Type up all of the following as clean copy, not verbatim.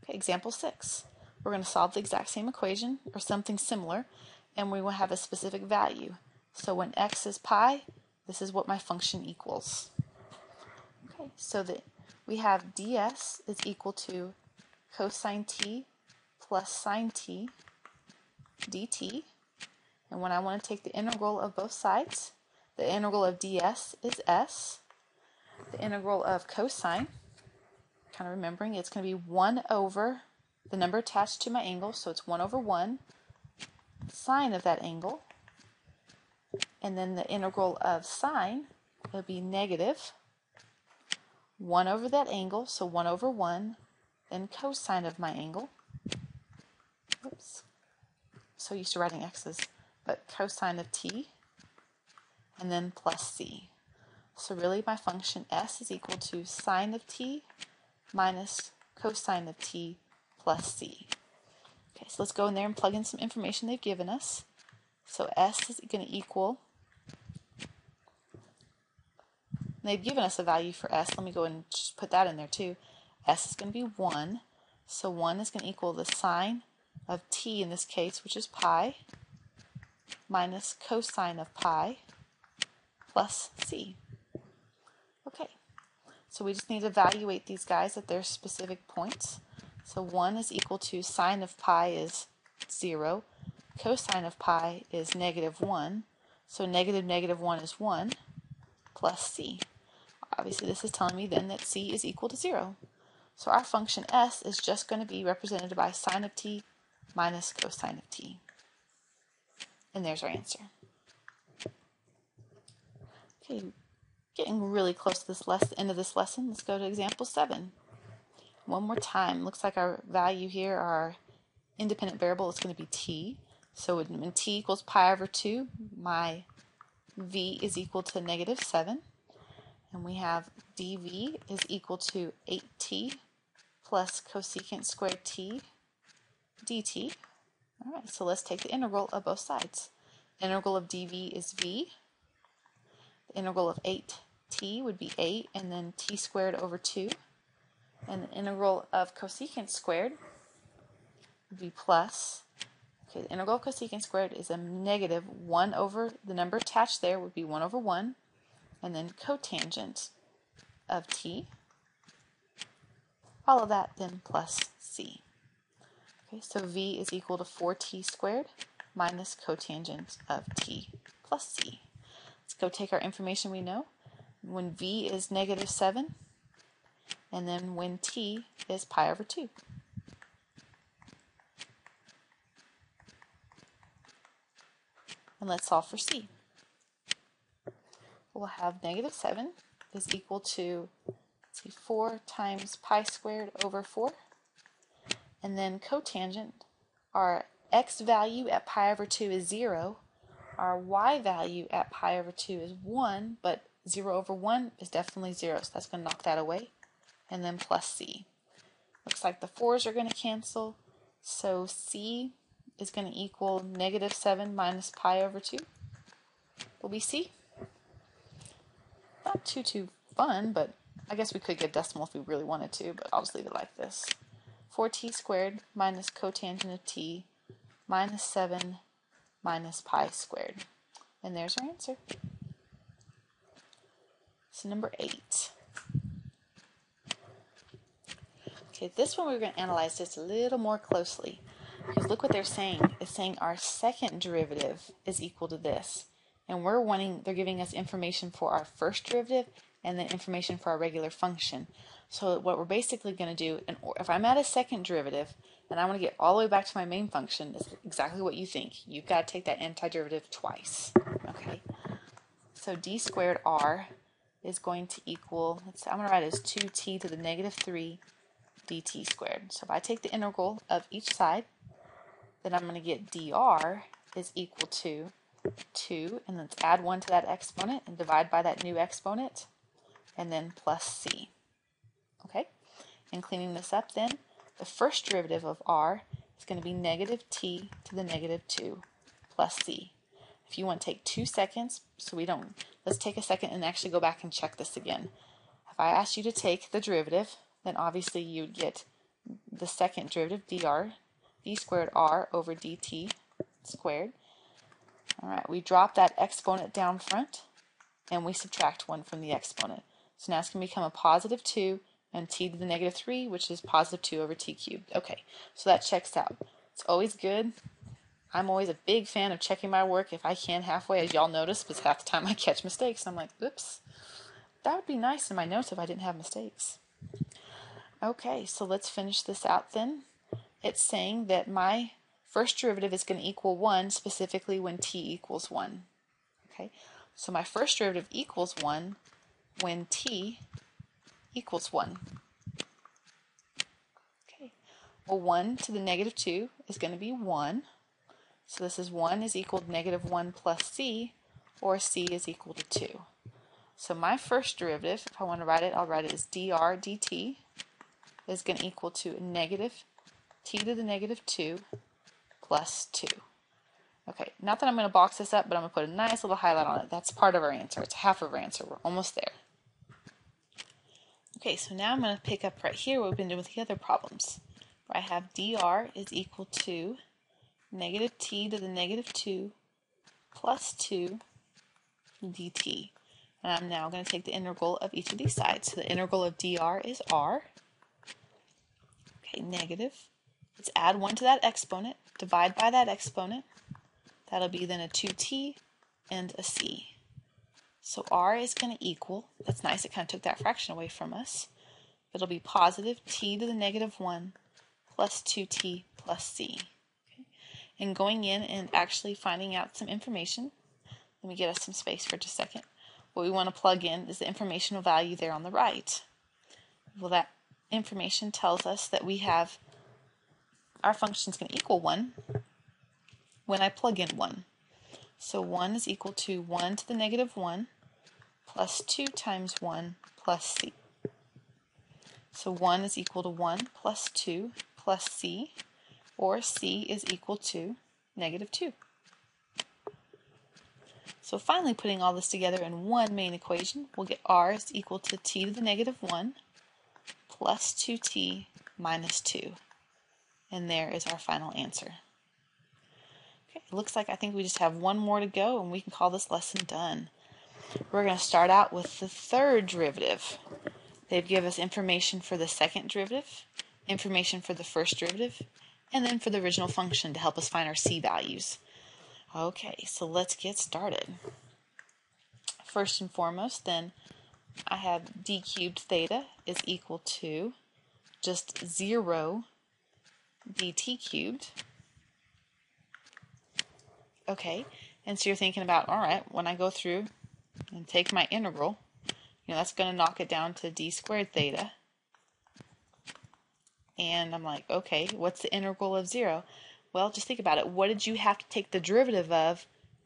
Okay, example 6. We're going to solve the exact same equation or something similar, and we will have a specific value. So when x is pi, this is what my function equals. Okay, so that we have ds is equal to cosine t plus sine t dt. And when I want to take the integral of both sides, the integral of ds is s. The integral of cosine, kind of remembering, it's going to be 1 over the number attached to my angle, so it's 1 over 1 sine of that angle. And then the integral of sine will be negative 1 over that angle, so 1 over 1, then cosine of my angle. Oops. So used to writing x's, but cosine of t, and then plus c. So really my function s is equal to sine of t minus cosine of t plus c. Okay, so let's go in there and plug in some information they've given us. So s is going to equal, they've given us a value for s. Let me go and just put that in there too. S is going to be 1. So 1 is going to equal the sine of t in this case, which is pi, minus cosine of pi plus c. Okay, so we just need to evaluate these guys at their specific points. So 1 is equal to sine of pi is 0. Cosine of pi is negative 1. So negative negative 1 is 1 plus c. Obviously this is telling me then that c is equal to 0. So our function s is just going to be represented by sine of t minus cosine of t. And there's our answer. Okay, getting really close to this end of this lesson. Let's go to example 7. One more time. Looks like our value here, our independent variable, is going to be t. So when t equals pi over 2, my v is equal to negative 7. And we have dv is equal to 8t plus cosecant squared t dt. All right, so let's take the integral of both sides. The integral of dv is v. The integral of 8t would be 8, and then t squared over 2. And the integral of cosecant squared would be plus. Okay, the integral of cosecant squared is a negative 1 over, the number attached there would be 1 over 1, and then cotangent of t, all of that then plus c. Okay, so v is equal to 4t squared minus cotangent of t plus c. Let's go take our information we know. When v is negative 7, and then when t is pi over 2. And let's solve for c. We'll have negative 7 is equal to, let's see, 4 times pi squared over 4. And then cotangent, our x value at pi over 2 is 0. Our y value at pi over 2 is 1, but 0 over 1 is definitely 0, so that's going to knock that away. And then plus c. Looks like the 4's are going to cancel, so c is going to equal negative 7 minus pi over 2 will be c. Not too fun, but I guess we could get decimal if we really wanted to, but I'll just leave it like this. 4t squared minus cotangent of t minus 7 minus pi squared. And there's our answer. So number 8. Okay, this one we're going to analyze just a little more closely. Because look what they're saying. It's saying our second derivative is equal to this. And they're giving us information for our first derivative and then information for our regular function. So what we're basically going to do, if I'm at a second derivative and I want to get all the way back to my main function, is exactly what you think. You've got to take that antiderivative twice. Okay. So d squared r is going to equal, I'm going to write it as 2t to the negative 3 dt squared. So if I take the integral of each side, then I'm going to get dr is equal to 2, and let's add 1 to that exponent and divide by that new exponent, and then plus c. Okay, and cleaning this up then, the first derivative of r is going to be negative t to the negative 2 plus c. If you want to take 2 seconds, let's take a second and actually go back and check this again. If I asked you to take the derivative, then obviously you'd get the second derivative, d squared r over dt squared. All right, we drop that exponent down front, and we subtract 1 from the exponent. So now it's going to become a positive 2 and t to the negative 3, which is positive 2 over t cubed. Okay, so that checks out. It's always good. I'm always a big fan of checking my work if I can halfway, as y'all notice, because half the time I catch mistakes. I'm like, oops, that would be nice in my notes if I didn't have mistakes. Okay, so let's finish this out then. It's saying that my first derivative is going to equal 1, specifically when t equals 1. Okay, so my first derivative equals 1 when t equals 1. Okay, well, 1 to the negative 2 is going to be 1. So this is 1 is equal to negative 1 plus c, or c is equal to 2. So my first derivative, if I want to write it, I'll write it as dr dt is going to equal to negative t to the negative 2 plus 2. Okay, not that I'm going to box this up, but I'm going to put a nice little highlight on it. That's part of our answer. It's half of our answer. We're almost there. Okay, so now I'm going to pick up right here what we've been doing with the other problems, where I have dr is equal to negative t to the negative 2 plus 2 dt. And I'm now going to take the integral of each of these sides. So the integral of dr is r. Okay, negative. Let's add 1 to that exponent, divide by that exponent. That'll be then a 2t and a c. So r is going to equal, that's nice, it kind of took that fraction away from us. It'll be positive t to the negative 1 plus 2t plus c. Okay. And going in and actually finding out some information, let me get us some space for just a second. What we want to plug in is the informational value there on the right. Well, that information tells us that we have our function is going to equal 1 when I plug in 1. So 1 is equal to 1 to the negative 1 plus 2 times 1 plus c. So 1 is equal to 1 plus 2 plus c, or c is equal to negative 2. So finally, putting all this together in one main equation, we'll get r is equal to t to the negative 1 plus 2t minus 2. And there is our final answer. Okay, it looks like I think we just have one more to go and we can call this lesson done. We're going to start out with the third derivative. They'd give us information for the second derivative, information for the first derivative, and then for the original function to help us find our c values. Okay, so let's get started. First and foremost, then, I have d cubed theta is equal to just 0 dt cubed. Okay, and so you're thinking about, all right, when I go through and take my integral, that's going to knock it down to d squared theta. And I'm like, okay, what's the integral of 0? Well, just think about it. What did you have to take the derivative of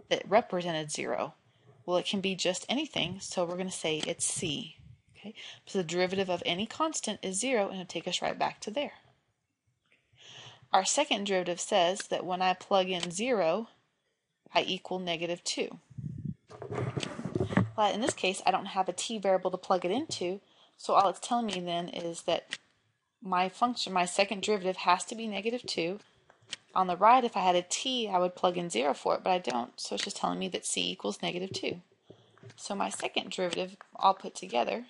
that represented 0? Well, it can be just anything, so we're going to say it's c. Okay, so the derivative of any constant is 0, and it'll take us right back to there. Our second derivative says that when I plug in 0, I equal negative 2. But in this case, I don't have a t variable to plug it into, so all it's telling me then is that my function, my second derivative, has to be negative 2. On the right, if I had a t, I would plug in 0 for it, but I don't, so it's just telling me that c equals negative 2. So my second derivative, all put together,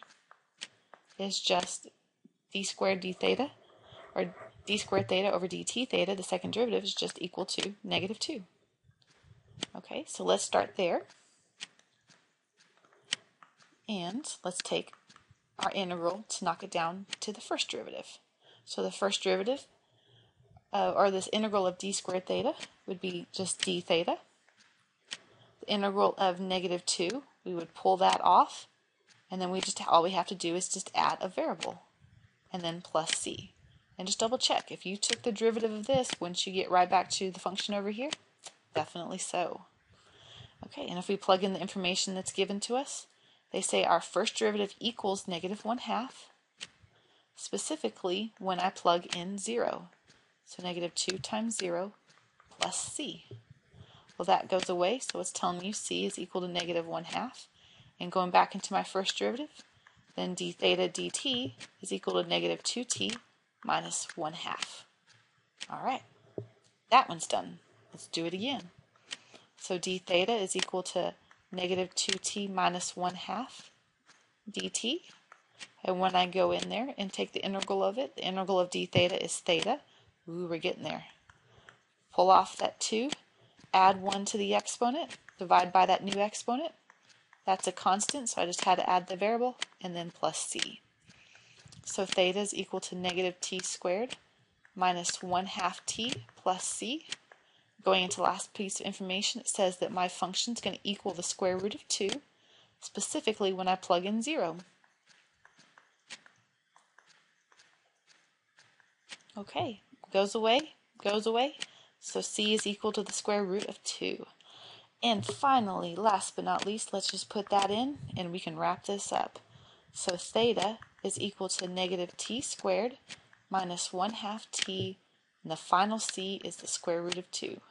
is just d squared d theta, or d squared theta over dt theta, the second derivative, is just equal to negative 2. Okay, so let's start there. And let's take our integral to knock it down to the first derivative. So the first derivative, or this integral of d squared theta, would be just d theta. The integral of negative 2, we would pull that off, and then all we have to do is just add a variable, and then plus c. And just double check, if you took the derivative of this, wouldn't you get right back to the function over here? Definitely so. Okay, and if we plug in the information that's given to us, they say our first derivative equals negative 1/2, specifically when I plug in 0. So negative 2 times 0 plus c. Well, that goes away, so it's telling me c is equal to negative 1/2. And going back into my first derivative, then d theta dt is equal to negative 2t minus 1/2. All right, that one's done. Let's do it again. So d theta is equal to negative 2t minus 1/2 dt. And when I go in there and take the integral of it, the integral of d theta is theta. Ooh, we're getting there. Pull off that 2, add 1 to the exponent, divide by that new exponent. That's a constant, so I just had to add the variable, and then plus c. So theta is equal to negative t squared minus 1/2 t plus c. Going into the last piece of information, it says that my function is going to equal the square root of 2, specifically when I plug in 0. Okay, goes away, goes away. So c is equal to the square root of 2. And finally, last but not least, let's just put that in and we can wrap this up. So theta is equal to negative t squared minus 1/2 t, and the final c is the square root of 2.